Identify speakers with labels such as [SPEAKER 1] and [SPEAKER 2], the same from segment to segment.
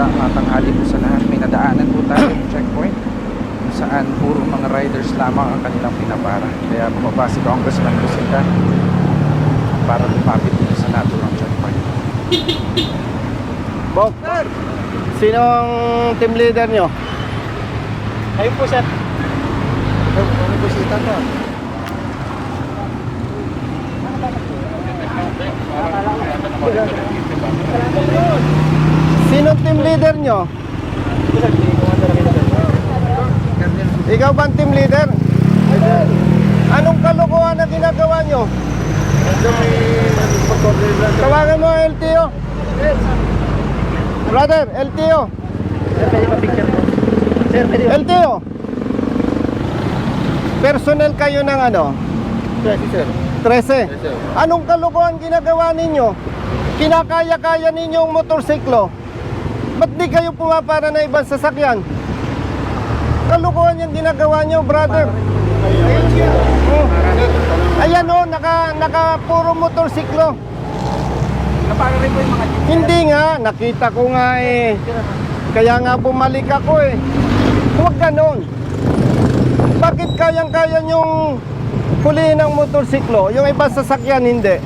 [SPEAKER 1] magandang tanghali po sa lahat. May nadaanan po tayo ng checkpoint kung saan puro mga riders lamang ang kanilang pinapara. Kaya bumaba si Congressman Busita para lumapit dito sa naturang checkpoint.
[SPEAKER 2] Bok, sino ang team leader nyo?
[SPEAKER 3] Ayun po, sir.
[SPEAKER 1] Ano Busita to?
[SPEAKER 2] Sino ang team leader nyo? Ikaw ba ang team leader? Anong kalokohan na ginagawa nyo? Tawagan mo ang LTO. Brother, LTO.
[SPEAKER 3] Sir, pwede pa picture po. Sir, pwede pa.
[SPEAKER 2] LTO. Personnel kayo ng ano?
[SPEAKER 3] Sir.
[SPEAKER 2] 13. Anong kalokohan ginagawa ninyo? Kinakaya-kaya ninyong motorsiklo. Ba't di kayo pumapara na ibang sasakyan? Kalokohan yung ginagawa nyo, brother. Oh. Ayan o, naka puro motorsiklo.
[SPEAKER 1] Napara rin po yung mga jeep.
[SPEAKER 2] Hindi nga, nakita ko nga eh. Kaya nga bumalik ako eh. Huwag ganon. Bakit kayang-kaya nyong huliin ng motorsiklo? Yung ibang sasakyan hindi.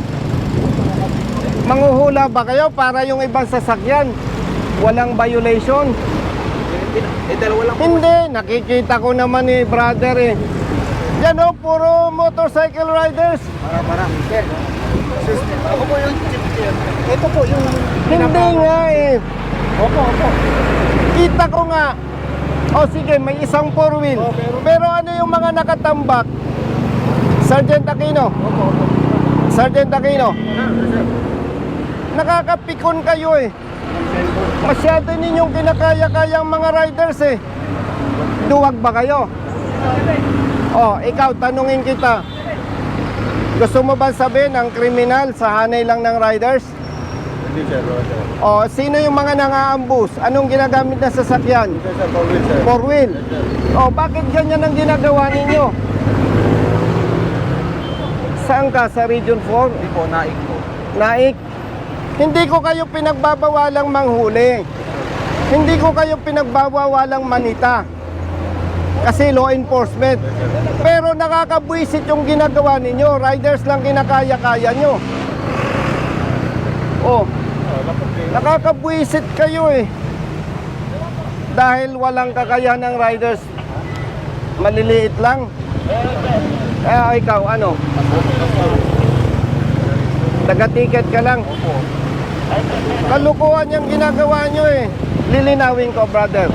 [SPEAKER 2] Manghuhula ba kayo para yung ibang sasakyan walang violation?
[SPEAKER 1] Dalawa lang po.
[SPEAKER 2] Hindi, nakikita ko naman eh, brother eh. Yan o, puro motorcycle riders.
[SPEAKER 1] Para. Sir. Ako po yung jeep, sir. Ito po yung...
[SPEAKER 2] Hindi nga eh.
[SPEAKER 1] Opo.
[SPEAKER 2] Kita ko nga. O sige, may isang four wheel. Pero ano yung mga nakatambak? Sergeant Aquino. Sergeant Aquino. Nakakapikon kayo eh. Masyado ninyong kinakaya-kayang mga riders eh. Duwag ba kayo? O, ikaw, tanungin kita. Gusto mo ba sabihin ang kriminal sa hanay lang ng riders?
[SPEAKER 3] Hindi, sir.
[SPEAKER 2] O, sino yung mga nangaambus? Anong ginagamit na sasakyan?
[SPEAKER 3] Sir, forward, sir.
[SPEAKER 2] Four wheel. O, bakit ganyan ang ginagawa ninyo? Saan ka? Sa Region 4?
[SPEAKER 1] Hindi po, naik po.
[SPEAKER 2] Naik? Hindi ko kayo pinagbabawalang manghuli. Hindi ko kayo pinagbabawalang manita. Kasi law enforcement. Pero nakakabwisit yung ginagawa ninyo. Riders lang kinakaya-kaya nyo. Oh, nakakabwisit kayo eh. Dahil walang kakayahan ng riders. Maliliit lang. Ikaw, ano? Taga-ticket ka lang. Kalukuhan yung ginagawa nyo eh. Lilinawin ko, brother.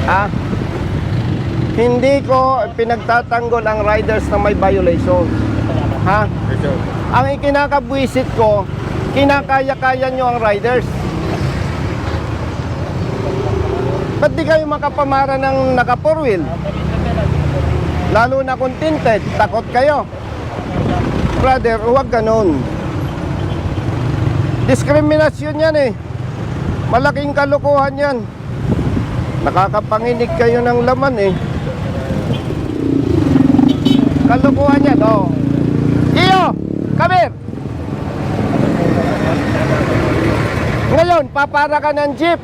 [SPEAKER 2] Ha? Hindi ko pinagtatanggol ang riders na may violation. Ha? Ang ikinakabwisit ko, kinakaya-kaya nyo ang riders. Ba't di kayo makapamara ng naka four wheel? Lalo na kung tinted, takot kayo. Brother, huwag ganun. Diskriminasyon yan eh. Malaking kalokohan yan. Nakakapanginig kayo ng laman eh. Kalokohan yan, oh. Iyo, come here. Ngayon, papara ka ng jeep.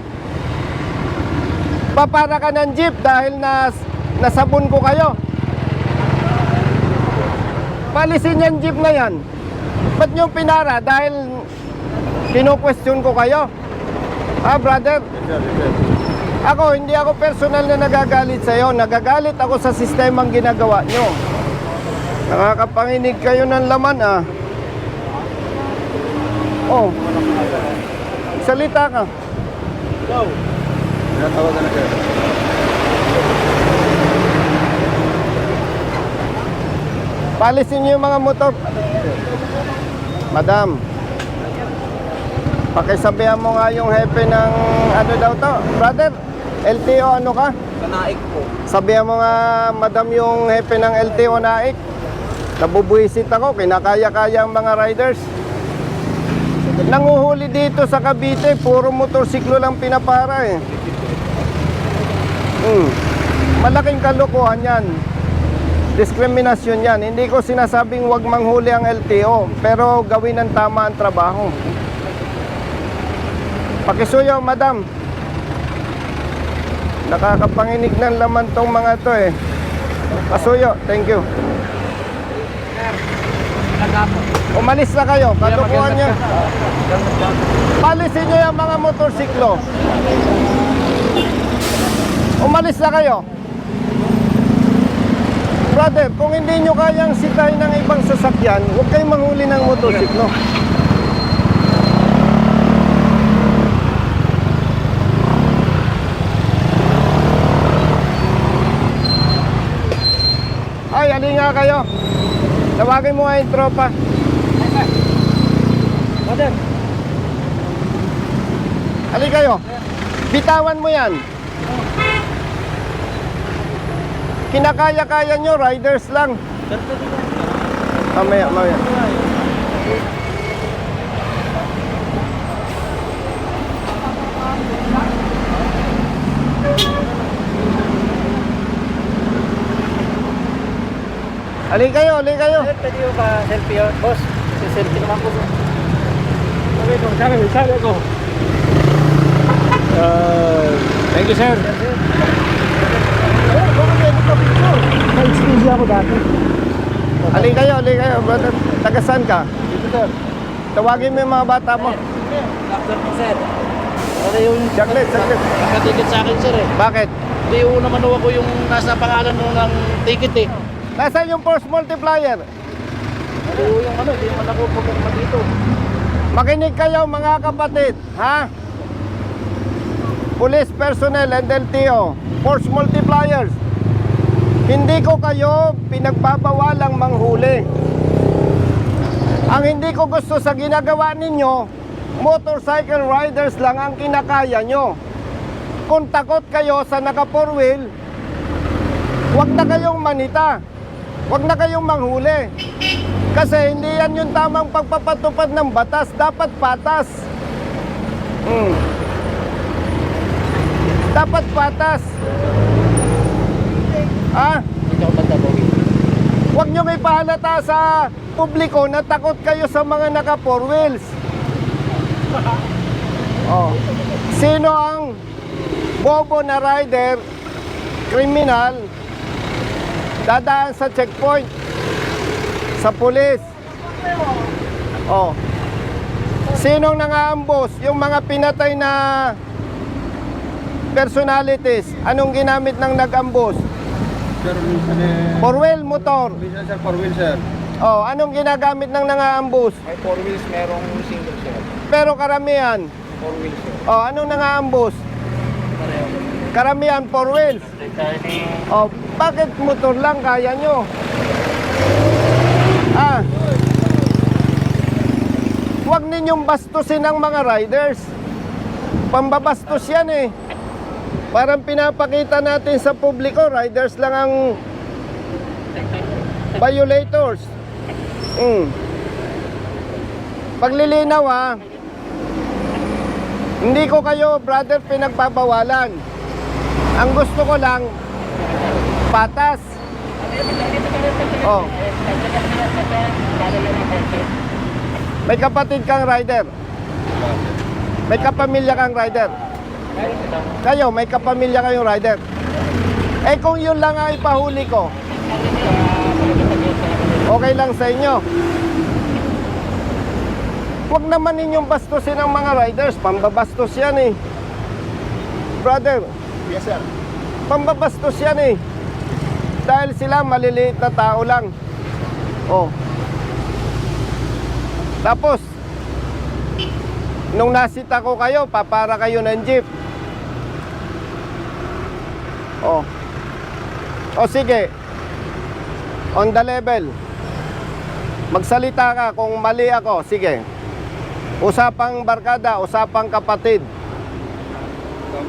[SPEAKER 2] Papara ka ng jeep dahil nasabon ko kayo. Palisin yung jeep na yan. Ba't nyo pinara? Dahil kino-question ko kayo. Ha, brother? Ako, hindi ako personal na nagagalit sa'yo. Nagagalit ako sa sistemang ginagawa nyo. Nakakapanginig kayo ng laman, ah. Oh. Salita ka.
[SPEAKER 3] Go. Tinatawagan na, sir.
[SPEAKER 2] Palisin nyo yung mga motor. Madam, pakisabihan mo nga yung hepe ng ano daw to. Brother, LTO ano ka?
[SPEAKER 1] Sa naik po.
[SPEAKER 2] Sabihan mo nga, madam, yung hepe ng LTO naik. Nabubuisit ako, kinakaya-kaya ang mga riders. Nanguhuli dito sa Cavite, puro motorsiklo lang pinapara eh. Malaking kalokohan yan. Diskriminasyon yan. Hindi ko sinasabing huwag manghuli ang LTO, pero gawin ng tama ang trabaho. Pakisuyo, madam. Nakakapanginig ng laman tong mga to eh. Pasuyo, thank you. Umalis na kayo, kalukuhan niya. Palisin niyo yung mga motorsiklo. Umalis na kayo. Brother, kung hindi nyo kayang sitahin ng ibang sasakyan, huwag kayong manghuli ng motorsiklo. Ay, ali nga kayo. Tawagin mo nga yung tropa.
[SPEAKER 3] Brother.
[SPEAKER 2] Ali kayo. Bitawan mo yan. Kinakaya-kaya nyo, riders lang. Mamaya. Ali kayo.
[SPEAKER 3] Pwede yung pa-selfie yun, boss. Selfie naman po. Sabi ko.
[SPEAKER 1] Thank you, sir.
[SPEAKER 3] Na-excuse ako dati.
[SPEAKER 2] Ali kayo, brother. Taga saan ka?
[SPEAKER 3] Dito, sir.
[SPEAKER 2] Tawagin mo yung mga bata mo.
[SPEAKER 3] Doctor po, sir. Ano yung
[SPEAKER 2] Saglit.
[SPEAKER 3] nakatikit sa akin, sir eh.
[SPEAKER 2] Bakit?
[SPEAKER 3] Hindi yung naman ako yung nasa pangalan nung ng ticket eh.
[SPEAKER 2] Nasaan yung force multiplier?
[SPEAKER 3] Ano yung ano, hindi naman ako pumunta dito.
[SPEAKER 2] Makinig kayo mga kapatid, ha? Police personnel and LTO, force multipliers. Hindi ko kayo pinagbabawalang manghuli. Ang hindi ko gusto sa ginagawa ninyo, motorcycle riders lang ang kinakaya nyo. Kung takot kayo sa naka four wheel, huwag na kayong manita. Huwag na kayong manghuli. Kasi hindi yan yung tamang pagpapatupad ng batas. Dapat patas. Dapat patas.
[SPEAKER 3] Hindi ako magtabawi.
[SPEAKER 2] Huwag nyo ipahalata sa publiko na takot kayo sa mga naka four wheels. Sino ang bobo na rider, kriminal, dadaan sa checkpoint, sa pulis? Sinong nangaambos? Yung mga pinatay na personalities. Anong ginamit ng nag-ambos?
[SPEAKER 3] Sir, minsan eh...
[SPEAKER 2] Four wheel motor.
[SPEAKER 3] Minsan, sir, 4 wheel, sir.
[SPEAKER 2] Anong ginagamit ng nangaambos?
[SPEAKER 3] May 4 wheels, merong single, sir.
[SPEAKER 2] Pero karamihan.
[SPEAKER 3] 4 wheels, sir.
[SPEAKER 2] Anong nangaambos?
[SPEAKER 3] Pareho.
[SPEAKER 2] Karamihan four wheels. Bakit motor lang kaya nyo? Huwag ninyong bastusin ang mga riders. Pambabastos yan eh. Parang pinapakita natin sa publiko, riders lang ang violators. Paglilinaw hindi ko kayo, brother, pinagbabawalan. Ang gusto ko lang, patas. May kapatid kang rider. May kapamilya kang rider. Kayo, may kapamilya kayong rider. Kung yun lang ang ipahuli ko, okay lang sa inyo. Huwag naman ninyong bastusin ang mga riders. Pambabastos yan eh. Brother.
[SPEAKER 3] Yes, sir.
[SPEAKER 2] Pambabastos yan eh. Dahil sila maliliit na tao lang. Tapos, nung nasita ko kayo, papara kayo ng jeep. Sige. On the level. Magsalita ka kung mali ako. Sige. Usapang barkada, usapang kapatid.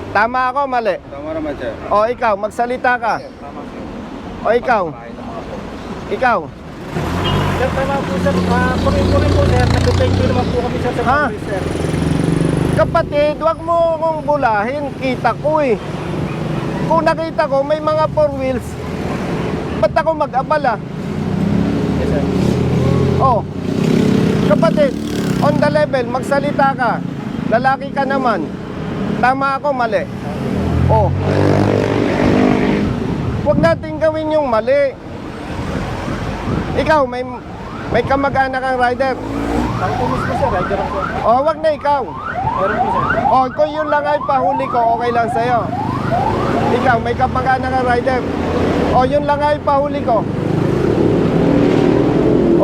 [SPEAKER 2] Tama ako, mali?
[SPEAKER 3] Tama naman, sir.
[SPEAKER 2] Ikaw, magsalita ka.
[SPEAKER 3] Tama, sir.
[SPEAKER 2] Ikaw. Ikaw.
[SPEAKER 3] Sir, tama po, sir. Puri-puri po, sir. Nag-thank you naman po kami, sir, sa mga sir.
[SPEAKER 2] Kapatid, wag mo akong bulahin. Kita ko eh. Kung nakita ko, may mga four wheels. Ba't ako mag-abala?
[SPEAKER 3] Yes, sir.
[SPEAKER 2] Kapatid, on the level, magsalita ka. Lalaki ka naman. Tama ako, mali. Huwag natin gawin yung mali. Ikaw, may kamag-anak kang rider.
[SPEAKER 3] Ako po mismo sir, rider ako.
[SPEAKER 2] O, wag na ikaw.
[SPEAKER 3] Meron po sir.
[SPEAKER 2] O, kung yun lang ay pahuli ko, okay lang sa'yo. Ikaw, may kamag-anak kang rider. O, yun lang ay pahuli ko.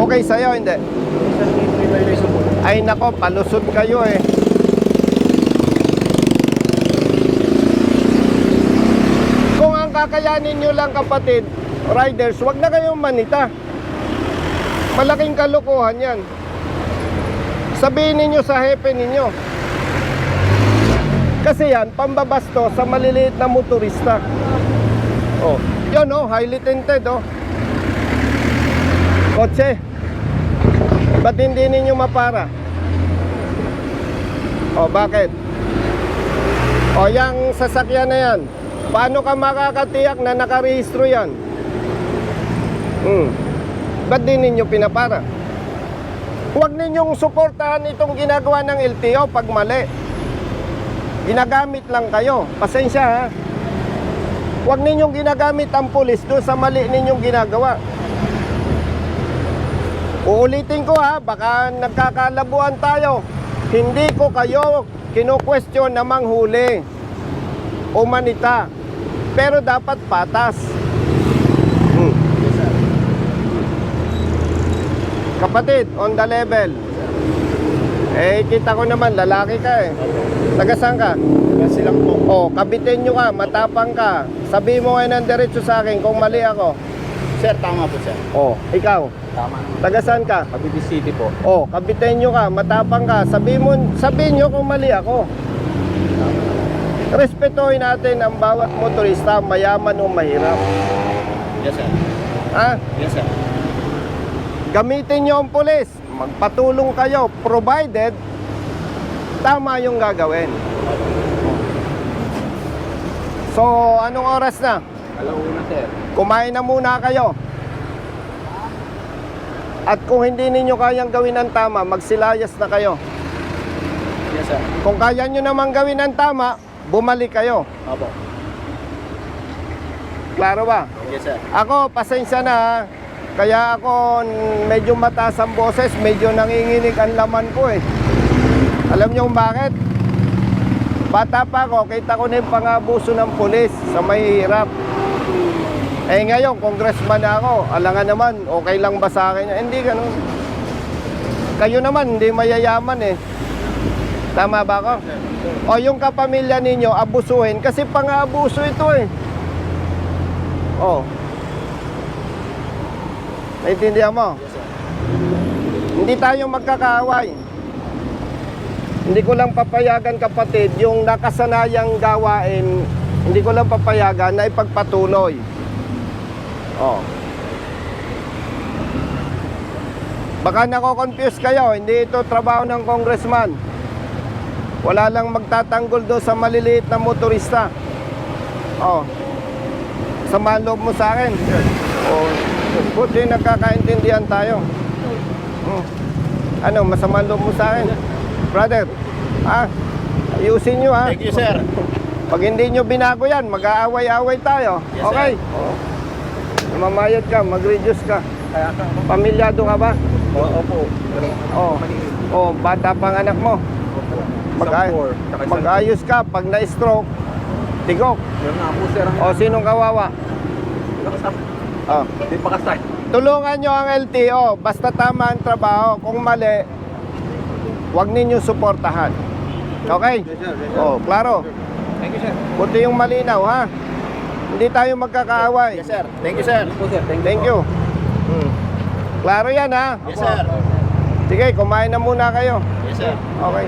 [SPEAKER 2] Okay sa'yo, hindi?
[SPEAKER 3] Sir, may violation po.
[SPEAKER 2] Ay nako, palusot kayo eh. Kung ang kakayanin nyo lang kapatid, riders, wag na kayong manita. Malaking kalokohan yan. Sabihin ninyo sa hepe ninyo. Kasi yan, pambabasto sa maliliit na motorista. Oh, yun oh, highly tinted oh. Kotse. Ba't hindi ninyo mapara? O, bakit? O, yung sasakyan na yan, paano ka makakatiyak na nakarehistro yan? Ba't di ninyo pinapara? Huwag ninyong suportahan itong ginagawa ng LTO pag mali. Ginagamit lang kayo. Pasensya ha. Huwag ninyong ginagamit ang pulis doon sa mali ninyong ginagawa. Uulitin ko ha, baka nagkakalabuan tayo. Hindi ko kayo kino-question na manghuli o manita. Pero dapat patas. Kapatid, on the level. Eh, kita ko naman, lalaki ka eh. Taga-saan ka?
[SPEAKER 3] Kasi lang po.
[SPEAKER 2] Oh, kabitin nyo ka, matapang ka. Sabi mo ngayon ng diretso sa akin kung mali ako.
[SPEAKER 3] Sir, tama po sir.
[SPEAKER 2] Oh, ikaw.
[SPEAKER 1] Tama.
[SPEAKER 2] Taga-saan ka?
[SPEAKER 1] Cavite City po.
[SPEAKER 2] Oh, kabitin nyo ka, matapang ka. Sabihin nyo kung mali ako. Respetuhin natin ang bawat motorista, mayaman o mahirap.
[SPEAKER 3] Yes sir.
[SPEAKER 2] Ha?
[SPEAKER 3] Yes sir.
[SPEAKER 2] Gamitin nyo ang pulis. Magpatulong kayo, provided tama yung gagawin. So, anong oras na?
[SPEAKER 1] Alauna, sir.
[SPEAKER 2] Kumain na muna kayo. At kung hindi ninyo kayang gawin ang tama, magsilayas na kayo.
[SPEAKER 3] Yes sir.
[SPEAKER 2] Kung kaya nyo namang gawin ang tama, bumalik kayo.
[SPEAKER 3] Opo.
[SPEAKER 2] Klaro ba?
[SPEAKER 3] Yes sir.
[SPEAKER 2] Ako, pasensya na ha. Kaya ako medyo mataas ang boses, medyo nanginginig ang laman ko eh. Alam niyo kung bakit? Bata pa ako, kita ko na yung pangabuso ng pulis sa mahihirap. Eh ngayon, congressman na ako, alangan naman, okay lang ba sa akin? Hindi ganun. Kayo naman, hindi mayayaman eh. Tama ba ako? O yung kapamilya ninyo, abusuhin, kasi pang-abuso ito eh. Oh. Naintindihan mo?
[SPEAKER 3] Yes sir.
[SPEAKER 2] Hindi tayo magkakaaway. Hindi ko lang papayagan kapatid, yung nakasanayang gawain, hindi ko lang papayagan na ipagpatuloy. Oh. Baka nako-confuse kayo, hindi ito trabaho ng congressman. Wala lang magtatanggol doon sa maliliit na motorista. Oh. Samahan loob mo sa akin. Oh. Buti nagkakaintindihan tayo. Ano, masama loob mo sa akin? Brother, ayusin nyo ha.
[SPEAKER 3] Thank you sir.
[SPEAKER 2] Pag hindi nyo binago yan, mag-aaway-aaway tayo.
[SPEAKER 3] Yes,
[SPEAKER 2] Okay? Mamayad ka, mag-reduce ka.
[SPEAKER 1] Kaya ka,
[SPEAKER 2] Pamilyado ka ba?
[SPEAKER 1] opo.
[SPEAKER 2] Oo. Oh, bata pang anak mo. Mag-ayos ka, pag na-stroke, tigok.
[SPEAKER 1] Meron nga po, sir.
[SPEAKER 2] O, sinong kawawa? Oh.
[SPEAKER 1] Hindi pa kasay.
[SPEAKER 2] Tulungan nyo ang LTO, basta tama ang trabaho. Kung mali, huwag ninyo suportahan. Okay? Oh, klaro.
[SPEAKER 1] Thank you, sir.
[SPEAKER 2] Buti yung malinaw, ha? Hindi tayo magkakaaway.
[SPEAKER 3] Yes sir. Thank you sir.
[SPEAKER 1] Po, sir.
[SPEAKER 2] Thank you. Klaro yan, ha?
[SPEAKER 3] Yes sir.
[SPEAKER 2] Sige, kumain na muna kayo.
[SPEAKER 3] Yes sir.
[SPEAKER 2] Okay.